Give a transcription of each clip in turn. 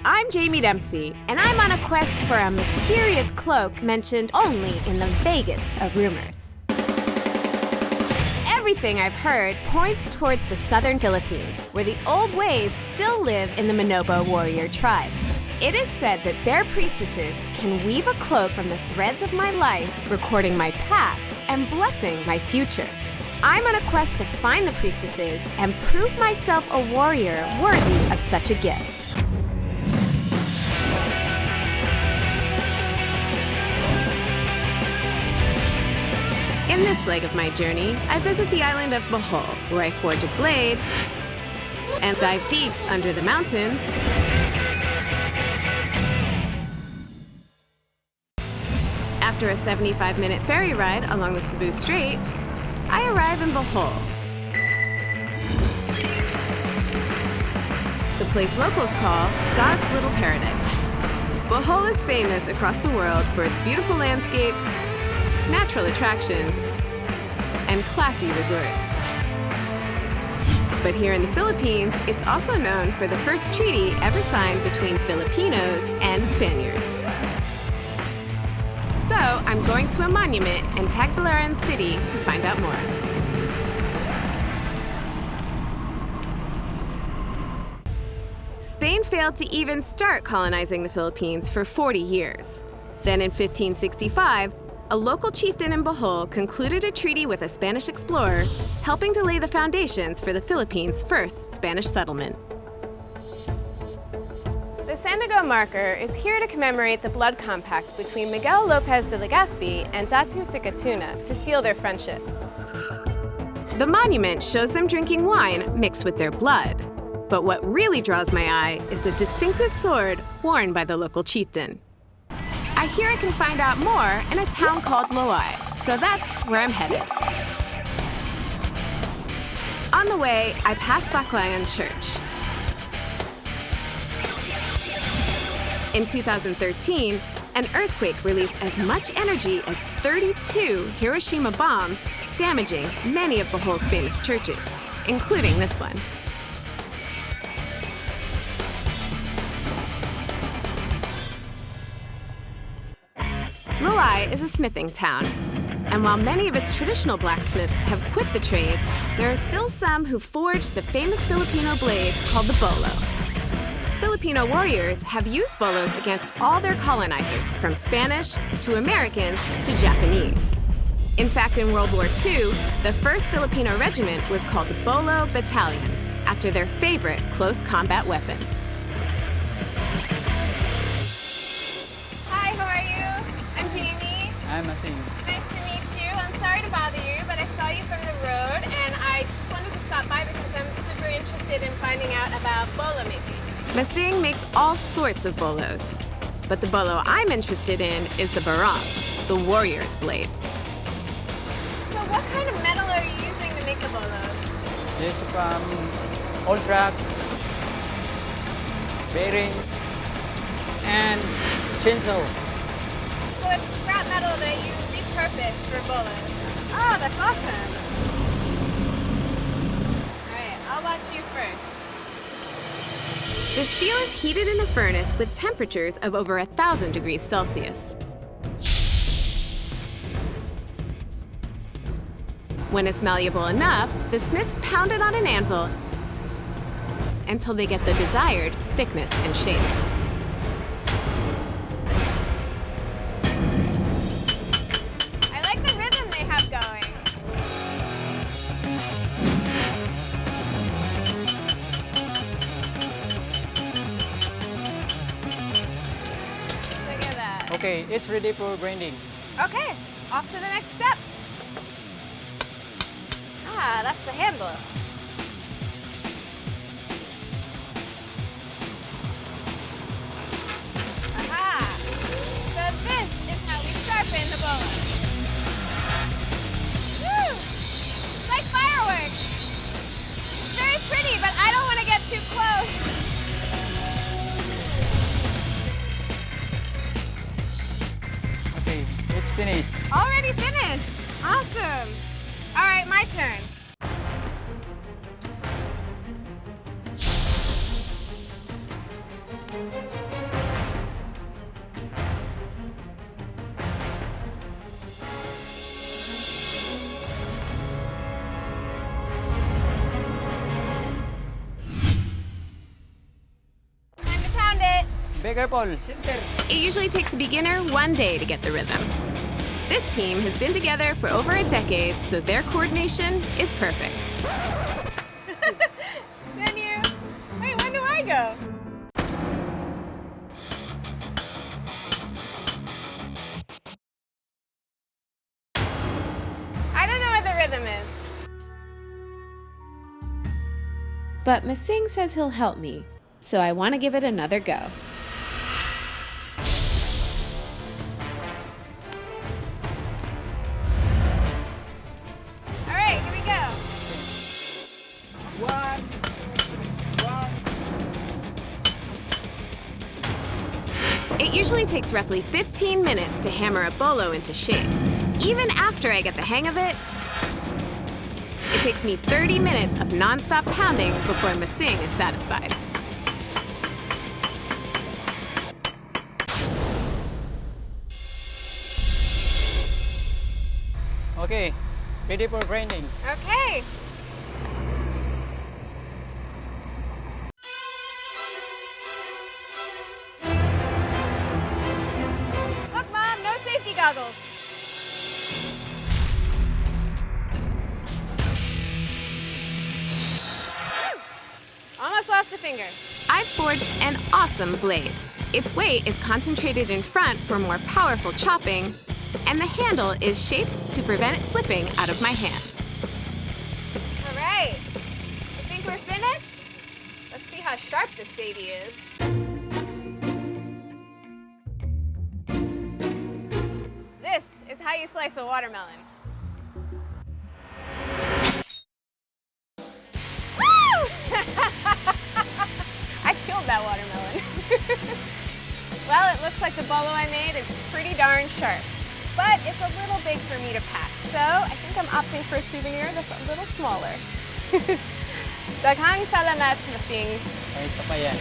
I'm Jaime Dempsey, and I'm on a quest for a mysterious cloak mentioned only in the vaguest of rumors. Everything I've heard points towards the southern Philippines, where the old ways still live in the Manobo warrior tribe. It is said that their priestesses can weave a cloak from the threads of my life, recording my past and blessing my future. I'm on a quest to find the priestesses and prove myself a warrior worthy of such a gift. In this leg of my journey, I visit the island of Bohol, where I forge a blade and dive deep under the mountains After a 75-minute ferry ride along the Cebu Strait, I arrive in Bohol. The place locals call God's Little Paradise. Bohol is famous across the world for its beautiful landscape, natural attractions, and classy resorts. But here in the Philippines, it's also known for the first treaty ever signed between Filipinos and Spaniards. So I'm going to a monument in Baclayon City to find out more. Spain failed to even start colonizing the Philippines for 40 years. Then in 1565, a local chieftain in Bohol concluded a treaty with a Spanish explorer, helping to lay the foundations for the Philippines' first Spanish settlement. The Sandugo marker is here to commemorate the blood compact between Miguel Lopez de Legazpi and Datu Sikatuna to seal their friendship. The monument shows them drinking wine mixed with their blood. But what really draws my eye is the distinctive sword worn by the local chieftain. I hear I can find out more in a town called Loai, so that's where I'm headed. On the way, I pass Baclayon Church. In 2013, an earthquake released as much energy as 32 Hiroshima bombs, damaging many of Bohol's famous churches, including this one. Loai is a smithing town, and while many of its traditional blacksmiths have quit the trade, there are still some who forge the famous Filipino blade called the Bolo. Filipino warriors have used bolos against all their colonizers, from Spanish to Americans to Japanese. In fact, in World War II, the first Filipino regiment was called the Bolo Battalion, after their favorite close combat weapons. Hi, how are you? I'm Jamie. I'm Asin. Nice to meet you. I'm sorry to bother you, but I saw you from the road, and I just wanted to stop by because I'm super interested in finding out about bolo making. Masing makes all sorts of bolos, but the bolo I'm interested in is the barong, the warrior's blade. So what kind of metal are you using to make the bolos? This is from old trucks, bearing, and chainsaw. So it's scrap metal that you repurpose for bolos. Oh, that's awesome. All right, I'll watch you first. The steel is heated in a furnace with temperatures of over 1,000 degrees Celsius. When it's malleable enough, the smiths pound it on an anvil until they get the desired thickness and shape. I like the rhythm they have going. Look at that. Okay, it's ready for grinding. Okay, off to the next step. Ah, that's the handle. Aha! So this is how we sharpen the bolo. Woo! It's like fireworks. It's very pretty, but I don't want to get too close. Okay, it's finished. Already finished. Awesome. All right, my turn. Be careful. Center. It usually takes a beginner 1 day to get the rhythm. This team has been together for over a decade, so their coordination is perfect. Then you... Wait, when do I go? I don't know what the rhythm is. But Masing says he'll help me, so I want to give it another go. All right, here we go. 1, 1. It usually takes roughly 15 minutes to hammer a bolo into shape. Even after I get the hang of it, it takes me 30 minutes of non-stop pounding before Masing is satisfied. Okay, ready for grinding. Okay. Look, Mom, no safety goggles. Almost lost a finger. I've forged an awesome blade. Its weight is concentrated in front for more powerful chopping, and the handle is shaped to prevent it slipping out of my hand. All right. I think we're finished. Let's see how sharp this baby is. This is how you slice a watermelon. Woo! I killed that watermelon. Well, it looks like the bolo I made is pretty darn sharp. But it's a little big for me to pack, so I think I'm opting for a souvenir that's a little smaller. Daghang salamat, Masing. Ay, isa pa yan.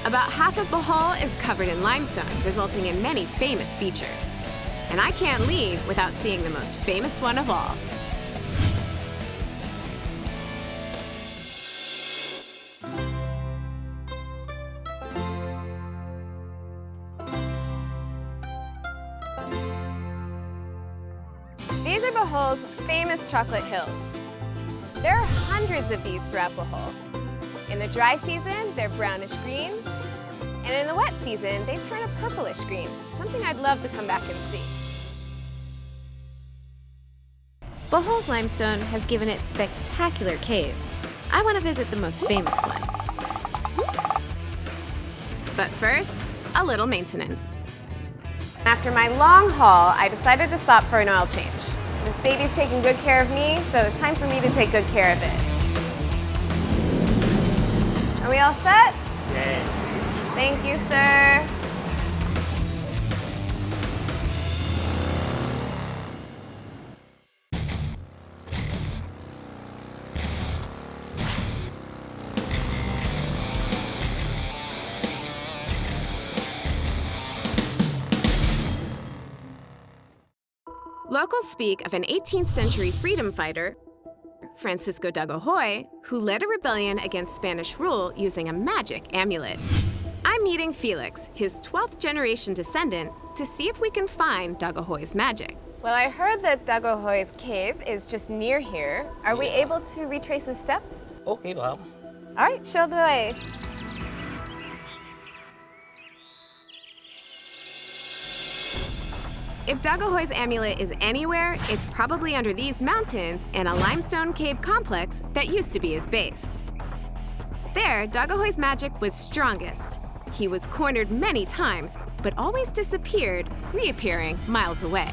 About half of Bohol is covered in limestone, resulting in many famous features. And I can't leave without seeing the most famous one of all. These are Bohol's famous chocolate hills. There are hundreds of these throughout Bohol. In the dry season, they're brownish green, and in the wet season, they turn a purplish green, something I'd love to come back and see. Bohol's limestone has given it spectacular caves. I want to visit the most famous one. But first, a little maintenance. After my long haul, I decided to stop for an oil change. This baby's taking good care of me, so it's time for me to take good care of it. Are we all set? Yes. Thank you, sir. Locals speak of an 18th century freedom fighter, Francisco Dagohoy, who led a rebellion against Spanish rule using a magic amulet. I'm meeting Felix, his 12th generation descendant, to see if we can find Dagohoy's magic. Well, I heard that Dagohoy's cave is just near here. Are we able to retrace his steps? Okay, ma'am. All right, show the way. If Dagohoy's amulet is anywhere, it's probably under these mountains and a limestone cave complex that used to be his base. There, Dagohoy's magic was strongest. He was cornered many times, but always disappeared, reappearing miles away.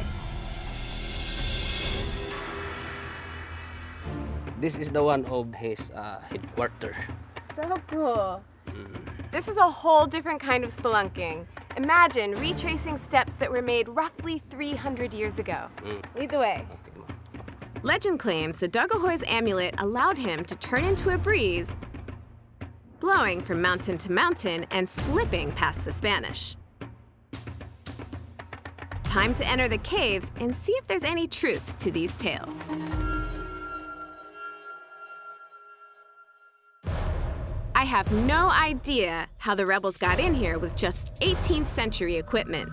This is the one of his headquarters. So cool. This is a whole different kind of spelunking. Imagine retracing steps that were made roughly 300 years ago. Lead the way. Legend claims that Dagohoy's amulet allowed him to turn into a breeze, blowing from mountain to mountain and slipping past the Spanish. time to enter the caves and see if there's any truth to these tales. I have no idea how the rebels got in here with just 18th century equipment.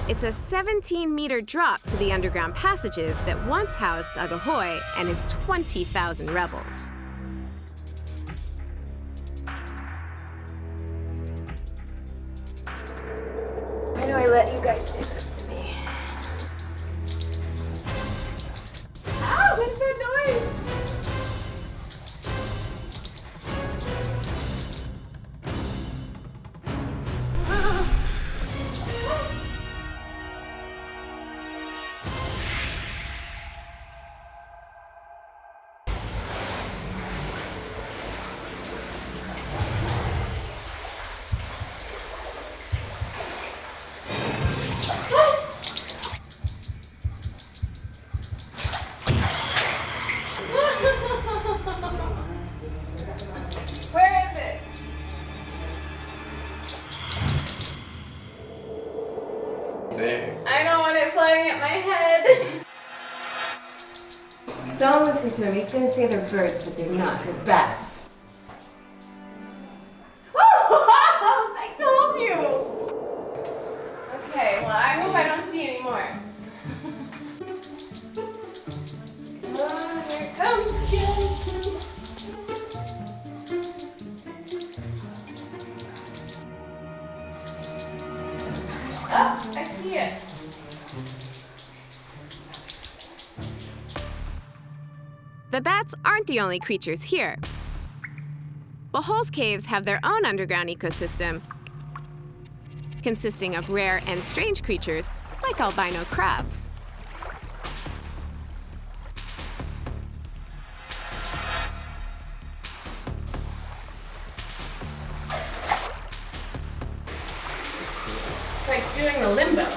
It's a 17-meter drop to the underground passages that once housed Dagohoy and his 20,000 rebels. I know I let you guys do this to me. Ow, what's that noise? Where is it? There. I don't want it flying at my head. Don't listen to him. He's going to say they're birds, but they're not. They're bats. I told you! Okay, well, I hope I don't see any more. Oh, here it comes again. Oh, I see it. The bats aren't the only creatures here. Bohol's caves have their own underground ecosystem, consisting of rare and strange creatures like albino crabs. It's like doing a limbo.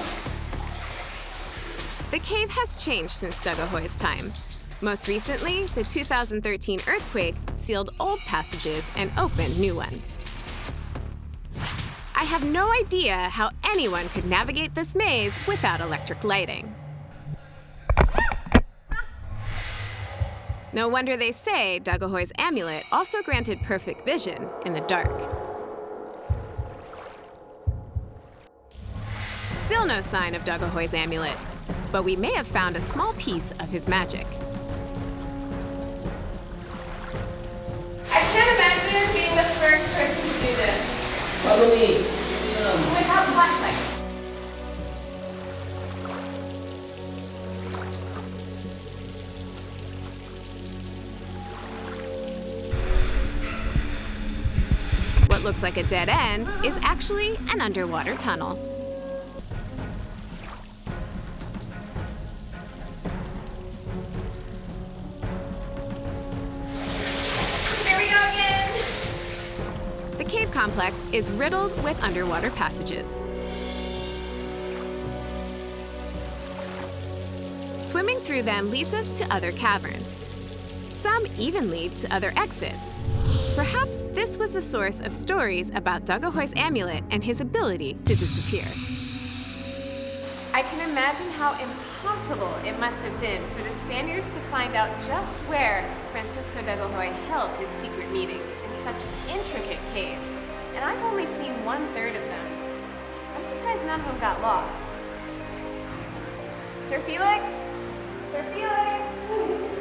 The cave has changed since Dagohoy's time. Most recently, the 2013 earthquake sealed old passages and opened new ones. I have no idea how anyone could navigate this maze without electric lighting. No wonder they say Dagohoy's amulet also granted perfect vision in the dark. Still no sign of Dagohoy's amulet, but we may have found a small piece of his magic. I can't imagine being the first person to do this. Follow me. Without flashlights. What looks like a dead end is actually an underwater tunnel. Here we go again. The cave complex is riddled with underwater passages. Swimming through them leads us to other caverns. Some even lead to other exits. Perhaps this was the source of stories about Dagohoy's amulet and his ability to disappear. I can imagine how impossible it must have been for the Spaniards to find out just where Francisco Dagohoy held his secret meetings in such intricate caves, and I've only seen 1/3 of them. I'm surprised none of them got lost. Sir Felix? Sir Felix?